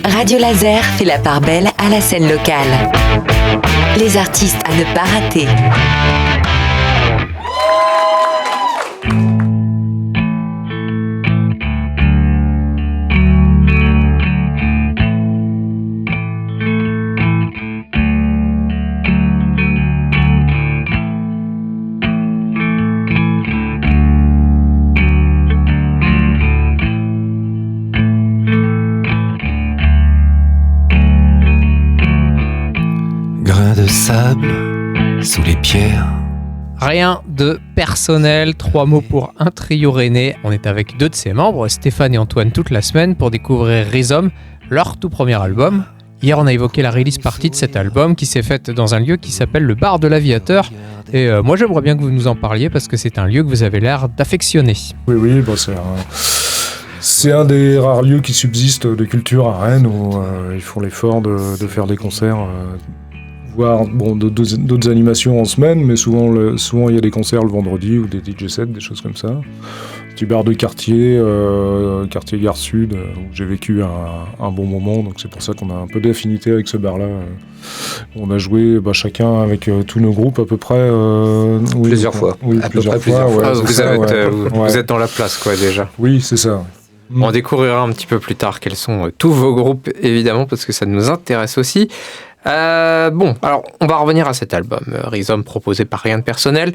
Radio Laser fait la part belle à la scène locale. Les artistes à ne pas rater. De sable sous les pierres. Rien de personnel, 3 mots pour un trio rennais. On est avec 2 de ses membres, Stéphane et Antoine, toute la semaine pour découvrir Rhizome, leur tout premier album. Hier, on a évoqué la release party de cet album qui s'est faite dans un lieu qui s'appelle le Bar de l'Aviateur. Et moi, j'aimerais bien que vous nous en parliez parce que c'est un lieu que vous avez l'air d'affectionner. Oui, bon, c'est un des rares lieux qui subsistent de culture à Rennes où ils font l'effort de faire des concerts. Voire d'autres animations en semaine, mais souvent il y a des concerts le vendredi ou des DJ sets, des choses comme ça. Petit bar de quartier, quartier Gare Sud, où j'ai vécu un bon moment, donc c'est pour ça qu'on a un peu d'affinité avec ce bar-là. On a joué chacun avec tous nos groupes à peu près. Plusieurs fois. Oui, plusieurs fois. Vous êtes dans la place, quoi, déjà. Oui, c'est ça. On découvrira un petit peu plus tard quels sont tous vos groupes, évidemment, parce que ça nous intéresse aussi. Alors on va revenir à cet album, Rhizome, proposé par Rien de Personnel.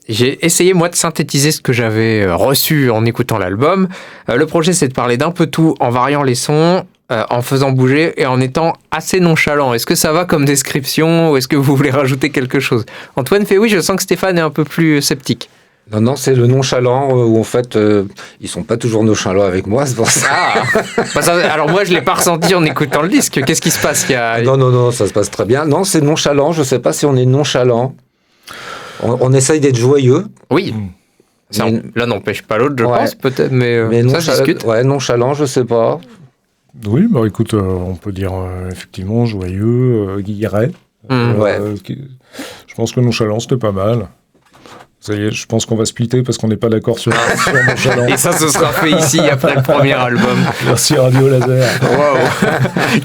J'ai essayé moi de synthétiser ce que j'avais reçu en écoutant l'album. Le projet, c'est de parler d'un peu tout en variant les sons, en faisant bouger et en étant assez nonchalant. Est-ce que ça va comme description ou est-ce que vous voulez rajouter quelque chose? Antoine fait oui, je sens que Stéphane est un peu plus sceptique. Non, c'est le nonchalant où en fait ils sont pas toujours nonchalants avec moi, c'est pour ça. Alors moi je l'ai pas ressenti en écoutant le disque. Qu'est-ce qui se passe? Non, ça se passe très bien. Non, c'est nonchalant. Je sais pas si on est nonchalant. On essaye d'être joyeux. Oui. L'un n'empêche pas l'autre, je pense peut-être, mais ça se discute. Ouais, nonchalant, je sais pas. Oui, écoute, on peut dire effectivement joyeux, guilleret. Je pense que nonchalant c'était pas mal. Ça y est, je pense qu'on va splitter parce qu'on n'est pas d'accord sur Nonchalant. Et ça, ce sera fait ici après le premier album. Merci Radio Laser. Waouh,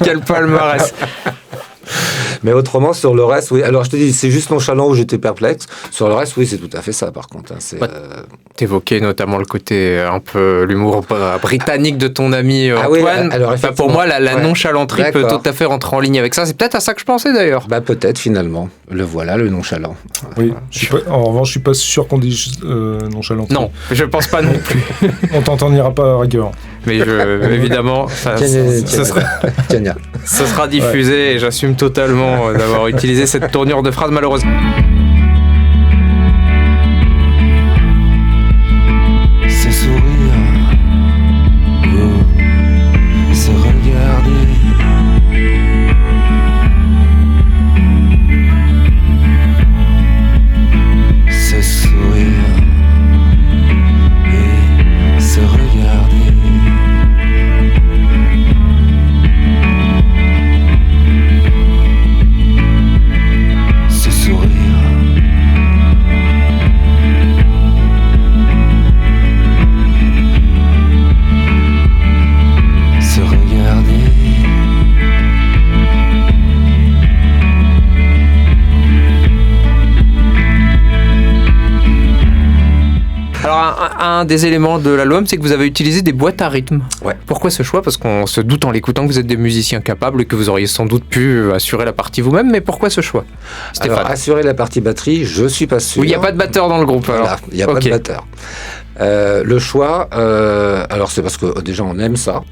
quel palmarès. Mais autrement, sur le reste, oui. Alors, je te dis, c'est juste Nonchalant où j'étais perplexe. Sur le reste, oui, c'est tout à fait ça, par contre. T'évoquais notamment le côté un peu l'humour britannique de ton ami Antoine. Alors, pour moi, la nonchalanterie peut tout à fait rentrer en ligne avec ça. C'est peut-être à ça que je pensais, d'ailleurs. Peut-être, finalement. Le voilà, le nonchalant. Oui. En revanche, je suis pas sûr qu'on dise nonchalanterie. Non, je pense pas non plus. On t'entendira pas à rigueur. Mais évidemment, ce sera diffusé et j'assume totalement d'avoir utilisé cette tournure de phrase malheureusement. Se sourire, se regarder, se sourire et se regarder. Se sourire. Se regarder. Alors, un des éléments de l'album, c'est que vous avez utilisé des boîtes à rythme. Ouais. Pourquoi ce choix? Parce qu'on se doute en l'écoutant que vous êtes des musiciens capables et que vous auriez sans doute pu assurer la partie vous-même, mais pourquoi ce choix, Stéphane? Alors, assurer la partie batterie, je suis pas sûr. Oui, il n'y a pas de batteur dans le groupe. Voilà, il n'y a pas de batteur. Le choix, alors c'est parce que déjà on aime ça,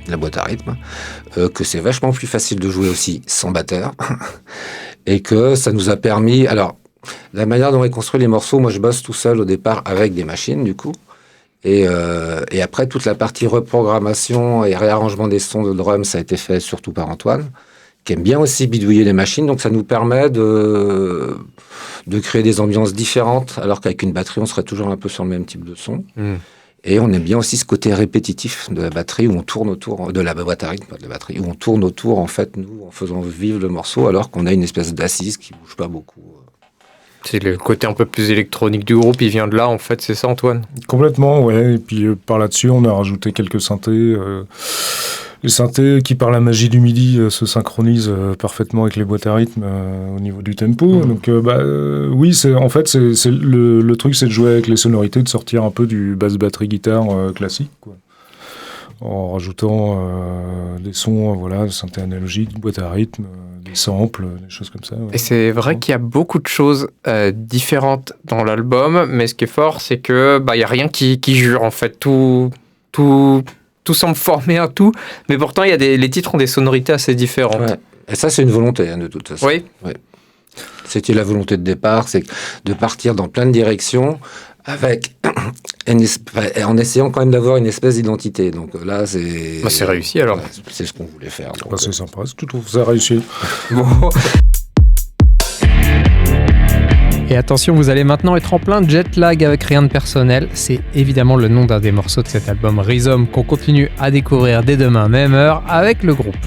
la boîte à rythme, que c'est vachement plus facile de jouer aussi sans batteur, et que ça nous a permis... Alors, la manière dont on construit les morceaux, moi je bosse tout seul au départ avec des machines du coup, et après toute la partie reprogrammation et réarrangement des sons de drum, ça a été fait surtout par Antoine, qui aime bien aussi bidouiller les machines, donc ça nous permet de créer des ambiances différentes, alors qu'avec une batterie on serait toujours un peu sur le même type de son. Et on aime bien aussi ce côté répétitif de la batterie où on tourne autour, de la boîte à rythme, pas de la batterie, où on tourne autour, en fait, nous, en faisant vivre le morceau, alors qu'on a une espèce d'assise qui bouge pas beaucoup. C'est le côté un peu plus électronique du groupe, il vient de là en fait, c'est ça Antoine? Complètement, ouais. Et puis par là-dessus, on a rajouté quelques synthés. Les synthés qui, par la magie du MIDI, se synchronisent parfaitement avec les boîtes à rythme au niveau du tempo. Donc, oui, en fait, c'est le truc, c'est de jouer avec les sonorités, de sortir un peu du basse batterie guitare classique, quoi. En rajoutant des sons, voilà, de synthé analogique, boîte à rythme, des samples, des choses comme ça. Ouais. Et c'est vrai qu'il y a beaucoup de choses différentes dans l'album, mais ce qui est fort, c'est que il y a rien qui jure en fait. Tout semble former un tout, mais pourtant les titres ont des sonorités assez différentes. Ouais. Et ça, c'est une volonté, de toute façon. Oui. Ouais. C'était la volonté de départ, c'est de partir dans plein de directions avec en essayant quand même d'avoir une espèce d'identité. Donc là, c'est... c'est réussi alors. Ouais, c'est ce qu'on voulait faire. Donc, c'est sympa, je trouve ça réussi. Bon. Et attention, vous allez maintenant être en plein jet lag avec Rien de personnel. C'est évidemment le nom d'un des morceaux de cet album Rhizome qu'on continue à découvrir dès demain, même heure, avec le groupe.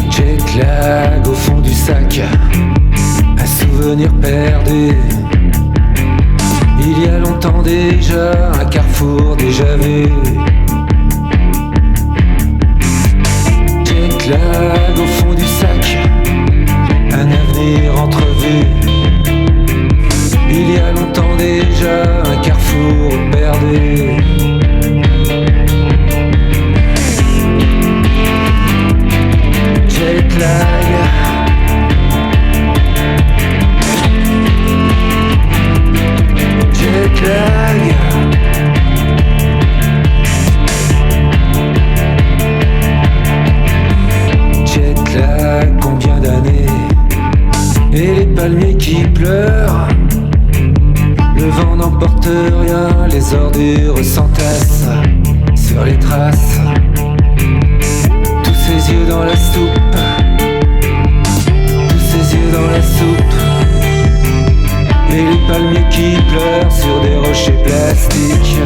Jet lag au fond du sac, un souvenir perdu. Il y a longtemps déjà, un carrefour déjà vu. Jet lag au fond du sac, un avenir entrevu. Il y a longtemps déjà, un carrefour perdu. Jet lag. Jet lag. Jet lag, combien d'années? Et les palmiers qui pleurent, le vent n'emporte rien, les ordures s'entassent sur les traces. Tous ces yeux dans la soupe, tous ces yeux dans la soupe. Et les palmiers qui pleurent sur des rochers plastiques.